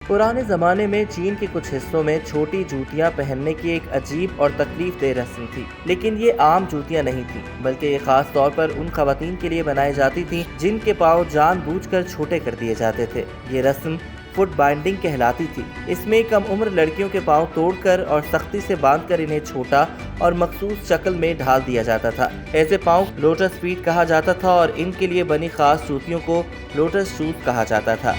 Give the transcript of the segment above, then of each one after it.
पुराने ज़माने में चीन के कुछ हिस्सों में छोटी जूतियां पहनने की एक अजीब और तकलीफ दे रस्म थी, लेकिन ये आम जूतियां नहीं थी, बल्कि ये खास तौर पर उन खवातीन के लिए बनाई जाती थी जिनके पाँव जानबूझकर छोटे कर दिए जाते थे। ये रस्म फुट बाइंडिंग कहलाती थी। इसमें कम उम्र लड़कियों के पाँव तोड़कर और सख्ती से बांधकर इन्हें छोटा और मखसूस शक्ल में ढाल दिया जाता था। ऐसे पाँव लोटस फीट कहा जाता था और इनके लिए बनी खास जूतियों को लोटस शूज कहा जाता था।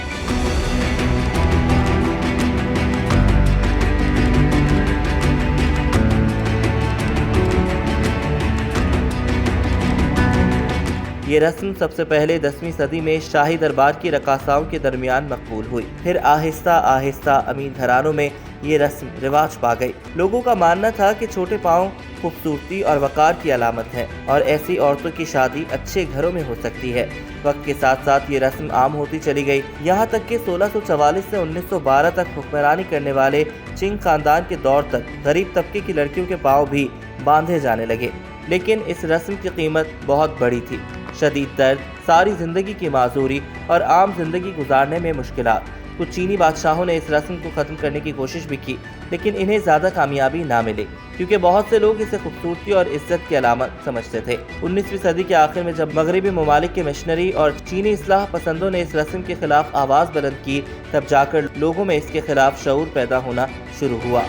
ये रस्म सबसे पहले 10वीं सदी में शाही दरबार की रकासाओं के दरमियान मकबूल हुई। फिर आहिस्ता आहिस्ता अमीर घरानों में ये रस्म रिवाज पा गई। लोगों का मानना था कि छोटे पाँव खूबसूरती और वकार की अलामत है और ऐसी औरतों की शादी अच्छे घरों में हो सकती है। वक्त के साथ साथ ये रस्म आम होती चली गई, यहाँ तक कि 1644 से 1912 तक हुक्मरानी करने वाले चिंग खानदान के दौर तक गरीब तबके की लड़कियों के पाँव भी बांधे जाने लगे। लेकिन इस रस्म की कीमत बहुत बड़ी थी। शदीद दर्द, सारी जिंदगी की माजूरी और आम जिंदगी गुजारने में मुश्किलात। कुछ चीनी बादशाहों ने इस रस्म को ख़त्म करने की कोशिश भी की, लेकिन इन्हें ज़्यादा कामयाबी ना मिली, क्योंकि बहुत से लोग इसे खूबसूरती और इज्जत की अलामत समझते थे। 19वीं सदी के आखिर में जब मगरबी ममालिक के मिशनरी और चीनी इस्लाह पसंदों ने इस रस्म के खिलाफ आवाज़ बुलंद की, तब जाकर लोगों में इसके खिलाफ शऊर पैदा होना शुरू हुआ।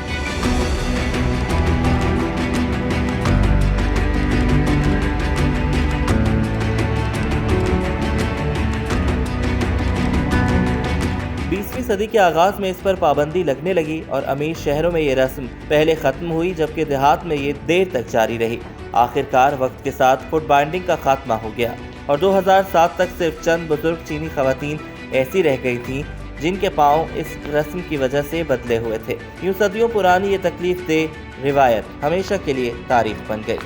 सदी के आगाज में इस पर पाबंदी लगने लगी और अमीर शहरों में ये रस्म पहले खत्म हुई, जबकि देहात में ये देर तक जारी रही। आखिरकार वक्त के साथ फुट बाइंडिंग का खात्मा हो गया और 2007 तक सिर्फ चंद बुजुर्ग चीनी खवातीन ऐसी रह गई थीं जिनके पाँव इस रस्म की वजह से बदले हुए थे। यूं सदियों पुरानी ये तकलीफ दे रिवायत हमेशा के लिए तारीफ बन गई।